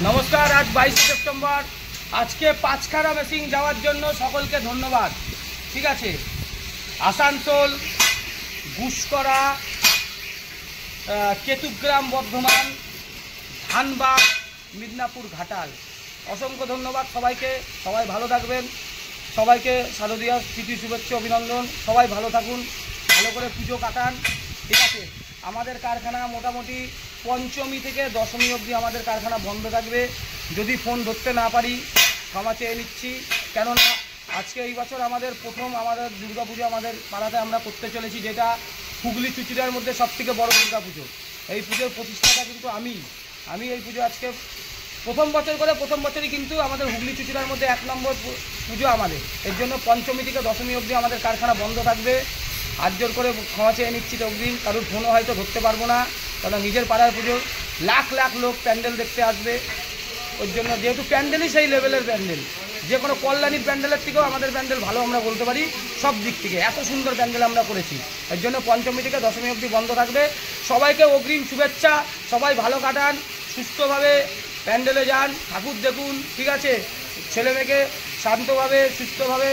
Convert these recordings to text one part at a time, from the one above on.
নমস্কার। আজ 22 সেপ্টেম্বর। আজকে পাঁচখানা মেশিন যাওয়ার জন্য সকলকে ধন্যবাদ। ঠিক আছে, আসানসোল, গুসকরা, কেতুগ্রাম, বর্ধমান, ধানবাদ, মিদনাপুর, ঘাটাল। অসংখ্য ধন্যবাদ সবাইকে। সবাই ভালো থাকবেন। সবাইকে শারদীয়া প্রীতি শুভেচ্ছা অভিনন্দন। সবাই ভালো থাকুন, ভালো করে পুজো কাটান। ঠিক আছে, আমাদের কারখানা মোটামুটি পঞ্চমী থেকে দশমী অবধি আমাদের কারখানা বন্ধ থাকবে। যদি ফোন ধরতে না পারি ক্ষমা চেয়ে নিচ্ছি, কেননা আজকে এই বছর আমাদের প্রথম আমাদের দুর্গাপুজো আমাদের পাড়াতে আমরা করতে চলেছি, যেটা হুগলি চুচুড়ার মধ্যে সবথেকে বড় দুর্গাপুজো। এই পুজোর প্রতিষ্ঠাতা কিন্তু আমি এই পুজো আজকে প্রথম বছর করে প্রথম বছরই কিন্তু আমাদের হুগলি চুচুড়ার মধ্যে 1 নম্বর পুজো আমাদের। এর জন্য পঞ্চমী থেকে দশমী অবধি আমাদের কারখানা বন্ধ থাকবে। হাত জোর করে ক্ষমা চেয়ে নিচ্ছি ততদিন। কারোর ফোনও হয়তো ধরতে পারবো না, কারণ নিজের পাড়ার পুজো, লাখ লাখ লোক প্যান্ডেল দেখতে আসবে। ওর জন্য যেহেতু প্যান্ডেলই সেই লেভেলের প্যান্ডেল, যে কোনো কল্যাণীর প্যান্ডেলের থেকেও আমাদের প্যান্ডেল ভালো আমরা বলতে পারি। সব দিক থেকে এত সুন্দর প্যান্ডেল আমরা করেছি। এর জন্য পঞ্চমী থেকে দশমী অবধি বন্ধ থাকবে। সবাইকে অগ্রিম শুভেচ্ছা। সবাই ভালো কাটান, সুস্থভাবে প্যান্ডেলে যান, ঠাকুর দেখুন। ঠিক আছে, ছেলে মেয়েকে শান্তভাবে সুস্থভাবে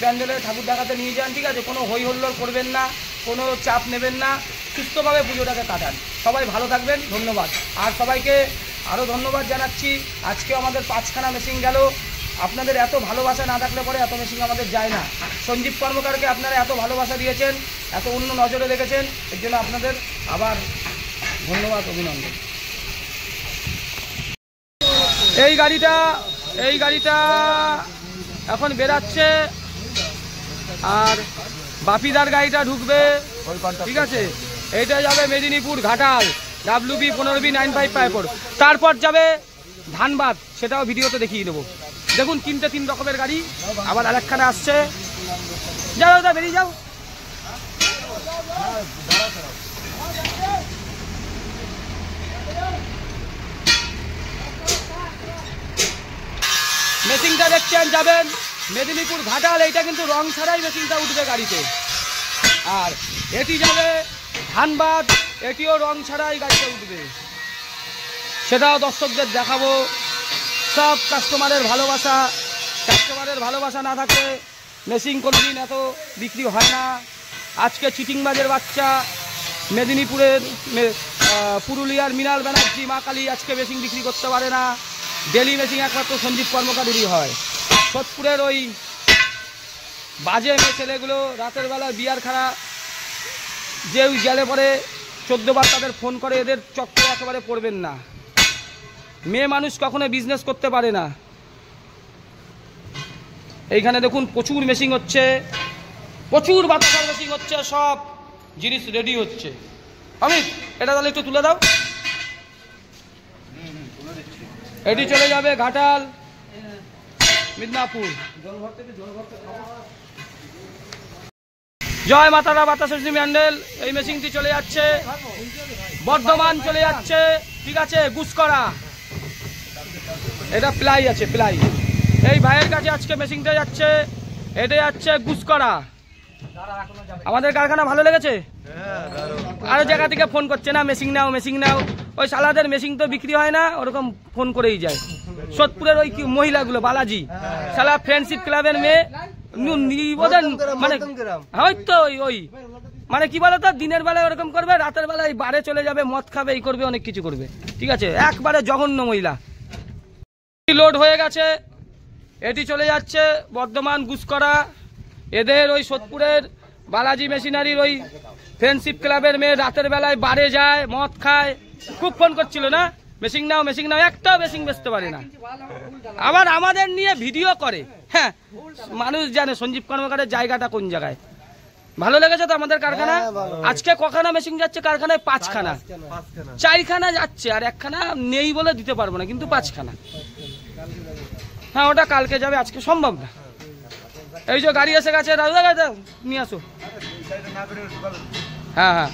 প্যান্ডেলে ঠাকুর দেখাতে নিয়ে যান। ঠিক আছে, কোনো হই হল্লোড় করবেন না, কোনো চাপ নেবেন না, সুস্থভাবে পুজোটাকে কাটান। সবাই ভালো থাকবেন, ধন্যবাদ। আর সবাইকে আরও ধন্যবাদ জানাচ্ছি। আজকে আমাদের 5খানা মেশিন গেল। আপনাদের এত ভালোবাসা না থাকলে পরে এত মেশিন আমাদের যায় না। সঞ্জীব কর্মকারকে আপনারা এত ভালোবাসা দিয়েছেন, এত অন্য নজরে দেখেছেন, এর জন্য আপনাদের আবার ধন্যবাদ, অভিনন্দন। এই গাড়িটা এখন বেরাচ্ছে, আর বাপিদার গাড়িটা ঢুকবে। ঠিক আছে, এইটা যাবে মেদিনীপুর, ঘাটাল, WB 15B 955। তারপর যাবে ধানবাদ, সেটাও ভিডিওতে দেখিয়ে দেবো। দেখুন 3 রকমের গাড়ি। আবার আরেকখানে আসছে। যাও দাদা, বেরিয়ে যাও। মেশিনটা দেখছেন, যাবেন মেদিনীপুর, ঘাটাল। এইটা কিন্তু রং ছাড়াই মেশিনটা উঠবে গাড়িতে। আর এটি যাবে ধানবাদ, এটিও রং ছাড়াই গাড়িটা উঠবে। সেটাও দর্শকদের দেখাবো। সব কাস্টমারের ভালোবাসা না থাকলে মেশিন কোনোদিন এত বিক্রি হয় না। আজকে চিটিংবাজের বাচ্চা মেদিনীপুরের, পুরুলিয়ার মৃণাল ব্যানার্জি, মা কালী আজকে মেশিন বিক্রি করতে পারে না। ডেলি মেশিন একমাত্র সঞ্জীব কর্মকারেরই হয়। সোদপুরের ওই বাজে মেয়ে ছেলেগুলো রাতের বেলা বিয়ার খাড়া যে গেলে পরে 14 বার তাদের ফোন করে, এদের চক্করে একেবারে পড়বেন না। মেয়ে মানুষ কখনো বিজনেস করতে পারে না। এইখানে দেখুন প্রচুর মেশিন হচ্ছে, প্রচুর বাতাসার মেশিন হচ্ছে, সব জিনিস রেডি হচ্ছে। অমিত, এটা তাহলে একটু তুলে দাও। এটি চলে যাবে ঘাটাল, মিদনাপুর। জয় মাতারা বাতাস ম্যান্ডেল। এই মেশিনটি চলে যাচ্ছে বর্ধমান, চলে যাচ্ছে। ঠিক আছে, গুসকরা, এটা প্লাই আছে, প্লাই। এই ভাইয়ের কাছে আজকে মেশিনটা যাচ্ছে, এটা যাচ্ছে গুসকরা। আমাদের কারখানা ভালো লেগেছে। আরো জায়গা থেকে ফোন করছে না, মেশিন নাও। ওই সালাদের মেশিন তো বিক্রি হয় না, ওরকম ফোন করেই যায়। সোদপুরের ওই মহিলাগুলো, বালাজি সালা ফ্রেন্ডশিপ ক্লাবের মেয়ে, মানে হয়তো ওই মানে কি বলতো, দিনের বেলায় ওরকম করবে, রাতের বেলায় বারে চলে যাবে, মদ খাবে, এই করবে, অনেক কিছু করবে। ঠিক আছে, একবারে জঘন্য মহিলা। লোড হয়ে গেছে, এটি চলে যাচ্ছে বর্ধমান, গুসকরা। এদের ওই সোদপুরের বালাজি মেশিনারির ওই ফ্রেন্ডশিপ ক্লাবের মেয়ে রাতের বেলায় বারে যায়, মদ খায়। খুব ফোন করছিল না, মেশিন নাও। একটা মেশিন বেচতে পারে না, আবার আমাদের নিয়ে ভিডিও করে। হ্যাঁ, মানুষ জানে সঞ্জীব কর্মকারের জায়গাটা কোন জায়গায়। ভালো লেগেছে তো আমাদের কারখানা। আজকে কখানা মেশিন যাচ্ছে কারখানায়? 5খানা। 4খানা যাচ্ছে, আর 1খানা নেই বলে দিতে পারবো না, কিন্তু 5খানা। হ্যাঁ, ওটা কালকে যাবে, আজকে সম্ভব না। এই যে গাড়ি এসে গেছে, নিয়ে আসো। হ্যাঁ,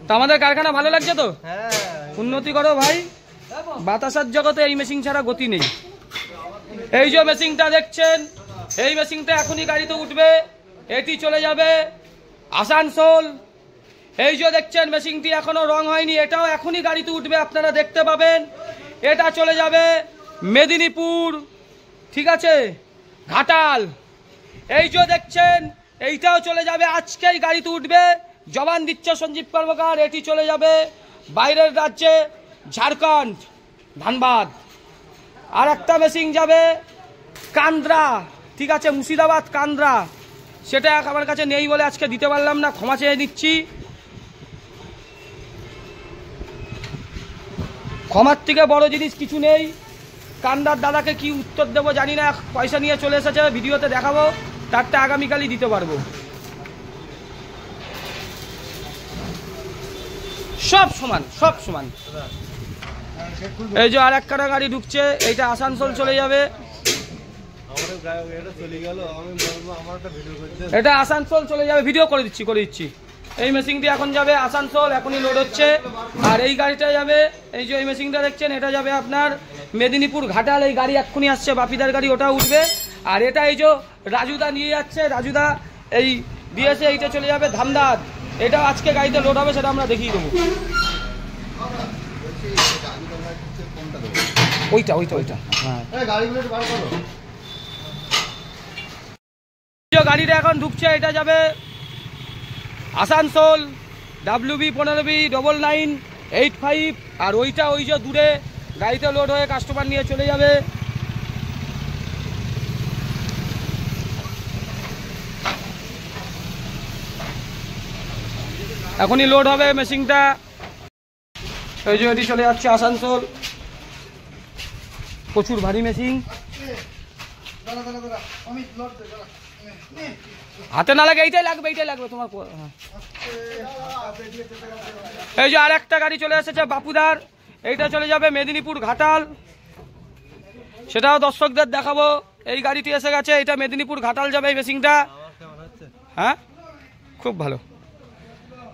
তো আমাদের কারখানা ভালো লাগছে তো? উন্নতি করো ভাই। বাতাসার জগতে এই মেশিন ছাড়া গতি নেই। এই যে মেশিনটা দেখছেন, এই মেশিনটা এখনই গাড়িতে উঠবে। এটি চলে যাবে আসানসোল। এই যে দেখছেন মেশিনটি এখনো রং হয়নি, এটাও এখনই গাড়িতে উঠবে, আপনারা দেখতে পাবেন। এটা চলে যাবে মেদিনীপুর, ঠিক আছে, ঘাটাল। এই যে দেখছেন এইটাও চলে যাবে, আজকেই গাড়িতে উঠবে, জবান দিচ্ছে সঞ্জীব কর্মকার। এটি চলে যাবে বাইরের রাজ্যে, ঝাড়খণ্ড, ধানবাদ। আর একটা মেশিন যাবে কান্দ্রা, ঠিক আছে, মুর্শিদাবাদ কান্দ্রা। সেটা আমার কাছে নেই বলে আজকে দিতে পারলাম না, ক্ষমা চেয়ে নিচ্ছি। ক্ষমার থেকে বড় জিনিস কিছু নেই। কান্দার দাদাকে কি উত্তর দেবো জানি না, পয়সা নিয়ে চলে এসেছে, ভিডিওতে দেখাবো, তারটা আগামীকালই দিতে পারবো। সব সমান, সব সমান। এই যে আর একটা গাড়ি ঢুকছে, এইটা আসানসোল চলে যাবে, এটা আসানসোল চলে যাবে, ভিডিও করে দিচ্ছি। এই মেশিনটি এখন যাবে আসানসোল, এখনই লোড হচ্ছে। আর এই গাড়িটা যাবে, এই যে এই মেশিনটা দেখছেন, এটা যাবে আপনার মেদিনীপুর ঘাটাল। এই গাড়ি এক্ষুনি আসছে, বাপিদার গাড়ি, ওটা উঠবে। আর এটা এই যে রাজুদা নিয়ে যাচ্ছে, রাজুদা এই দিয়েছে, এইটা চলে যাবে ধামদাদ। এটা আজকে গাড়িতে লোড হবে, সেটা আমরা দেখিয়ে দেবো। ওইটা হ্যাঁ, গাড়িটা এখন ঢুকছে, এটা যাবে আসানসোল, WB 15B9985। আর ওইটা ওই যে দূরে গাড়িতে লোড হয়ে কাস্টমার নিয়ে চলে যাবে। এখনই লোড হবে মেশিনটা। ওই যে ওইটি চলে যাচ্ছে আসানসোল, প্রচুর ভারী মেশিন। হাতে না লাগে, এইটাই লাগবে তোমার। এই যে আর একটা গাড়ি চলে এসেছে বাপুদার, এইটা চলে যাবে মেদিনীপুর ঘাটাল, সেটাও দর্শকদের দেখাবো। এই গাড়িটি এসে গেছে, এটা মেদিনীপুর ঘাটাল যাবে এই মেশিনটা। হ্যাঁ, খুব ভালো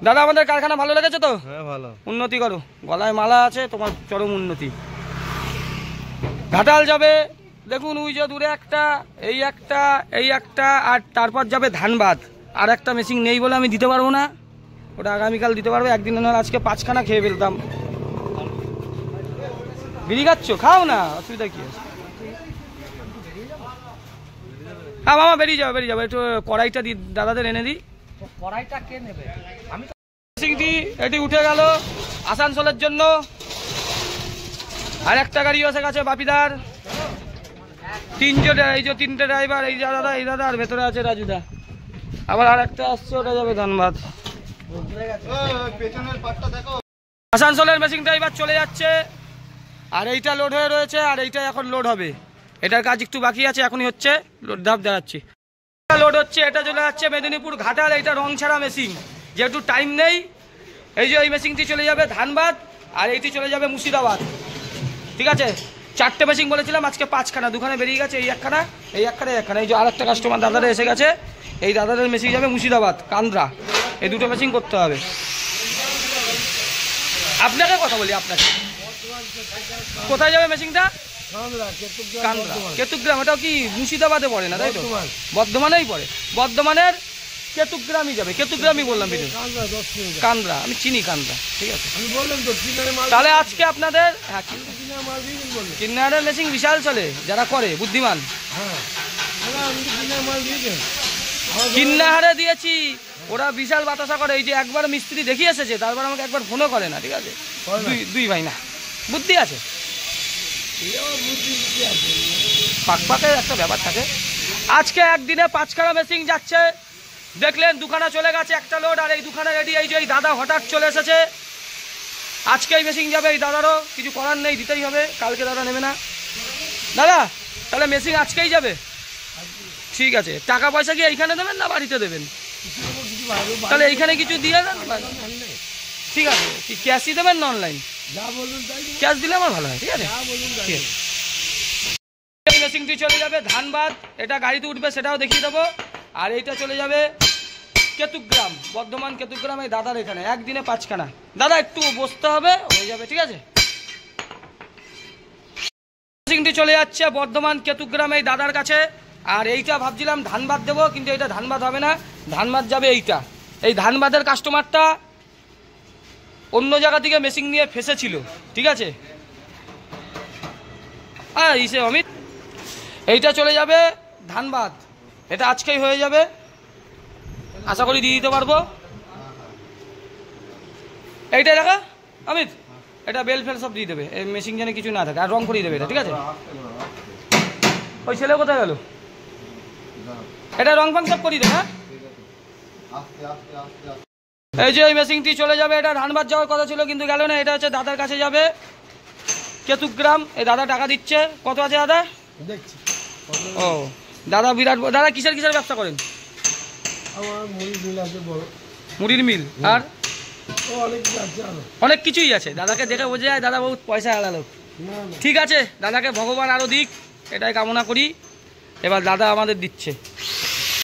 দাদা, আমাদের কারখানা ভালো লেগেছে তো? হ্যাঁ, ভালো। উন্নতি করো, গলায় মালা আছে, তোমার চরম উন্নতি। ঘাটাল যাবে, দেখুন ওই যে দূরে একটা, এই একটা, আর তারপর যাবে ধানবাদ। আর একটা মেশিন নেই বলে আমি দিতে পারবো না, ওটা আগামীকাল দিতে পারবো। একদিন নয়, আজকে 5খানা খেয়ে ফেলতাম। বিড়ি খাচ্ছ, খাও না, অসুবিধা কি আছে? হ্যাঁ মামা, বেরিয়ে যাবে। একটু কড়াইটা দাদাদের এনে দিই। কড়াইটা কে নেবে? আমি মেশিনটি এটি উঠে গেল আসানসোলের জন্য। আর একটা গাড়ি এসে গেছে বাপিদার, এই যে 3টে ড্রাইভার, এই দাদা আর ভেতরে আছে রাজুদা। আবার আর একটা আসছে, ওটা যাবে ধানবাদ। আসানসোলের মেশিনটা এবার চলে যাচ্ছে। আর এইটা লোড হয়ে রয়েছে, আর এইটা এখন লোড হবে। এটার কাজ একটু বাকি আছে, এখনই হচ্ছে, লোড ধাপ দেখাচ্ছি। লোড হচ্ছে, এটা চলে যাচ্ছে মেদিনীপুর ঘাটাল। এইটা রং ছাড়া মেশিন, যেহেতু টাইম নেই। এই যে এই মেশিনটি চলে যাবে ধানবাদ, আর এইটি চলে যাবে মুর্শিদাবাদ, ঠিক আছে। 4টে মেশিন বলেছিলাম, আজকে 5খানা, 2খানা বেরিয়ে গেছে, এই একখানা। এই যে আর একটা কাস্টমার দাদারা এসে গেছে, এই দাদাদের মেশিন যাবে মুর্শিদাবাদ কান্দ্রা। এই দুটো মেশিন করতে হবে। আপনাকে কথা বলি, আপনাকে কোথায় যাবে মেশিনটা? কান্দ্রা, কেতুগ্রাম। এটাও কি মুর্শিদাবাদে পড়ে না, তাই তো? বর্ধমানেই পড়ে, বর্ধমানের কেতুগ্রামই যাবে, কেতুগ্রামই বললাম, কান্দ্রা। আমি চিনি কান্দ্রা, ঠিক আছে। তাহলে আজকে আপনাদের কিন্নারের মেশিন বিশাল চলে, যারা করে বুদ্ধিমান। কিন্নাহারে দিয়েছি, ওরা বিশাল বাতাসা করে। এই যে একবার মিস্ত্রি দেখিয়ে এসেছে, তারপর আমাকে একবার ফোনও করে না, ঠিক আছে। দুই ভাই না, বুদ্ধি আছে, পাকের একটা ব্যাপার থাকে। আজকে একদিনে 5খানা মেশিন যাচ্ছে, দেখলেন 2খানা চলে গেছে, একটা লোড। আর এই 2খানা রেডি। এই যে এই দাদা হঠাৎ চলে এসেছে, আজকে এই মেশিন যাবে। এই দাদারও কিছু করার নেই, দিতেই হবে, কালকে দাদা নেবে না। দাদা তাহলে মেশিন আজকেই যাবে, ঠিক আছে। টাকা পয়সা কি এইখানে দেবেন না বাড়িতে দেবেন? তাহলে এইখানে কিছু দিয়ে দেন, ঠিক আছে। কি ক্যাশই দেবেন না অনলাইন? ক্যাশ দিলে আমার ভালো হয়, ঠিক আছে। এই মেশিনটি চলে যাবে ধানবাদ, এটা গাড়িতে উঠবে, সেটাও দেখিয়ে দেবো। আর এইটা চলে যাবে কেতুগ্রাম, বর্ধমান কেতুগ্রাম, এই দাদার এখানে। একদিনে 5খানা। দাদা একটু বসতে হবে, হয়ে যাবে, ঠিক আছে। মেশিনটি চলে যাচ্ছে বর্ধমান কেতুগ্রাম, এই দাদার কাছে। আর এইটা ভাবছিলাম ধানবাদ দেবো, কিন্তু এইটা ধানবাদ হবে না, ধানবাদ যাবে এইটা। এই ধানবাদের কাস্টমারটা অন্য জায়গা থেকে মেশিন নিয়ে ফেসেছিল, ঠিক আছে। ইসে অমিত, এইটা চলে যাবে ধানবাদ, এটা আজকেই হয়ে যাবে, আশা করি দিয়ে দিতে পারবো। এইটাই দেখা অমিত, এটা বেল ফেল সব দিয়ে দেবে, এই মেশিন জানে কিছু না থাকে, আর রং করিয়ে দেবে এটা, ঠিক আছে? ওই ছেলে কোথায় গেল? এটা রং ফাং সব করিয়ে দেবে। হ্যাঁ, এই যে এই মেশিনটি চলে যাবে, এটা ধানবাদ যাওয়ার কথা ছিল কিন্তু গেল না, এটা হচ্ছে দাদার কাছে যাবে কেতুগ্রাম। এই দাদা টাকা দিচ্ছে। কত আছে দাদা? দেখছি। ও দাদা বিরাট, দাদা কিসের কিসের ব্যবসা করেন? আমার মুড়ি মিল আছে বড়, মুড়ির মিল, আর অনেক কিছু আছে আরো। অনেক কিছুই আছে। দাদাকে দেখে বোঝা যায় দাদা বহুত পয়সা আলালো। না না, ঠিক আছে, দাদাকে ভগবান আরও দিক, এটাই কামনা করি। এবার দাদা আমাদের দিচ্ছে।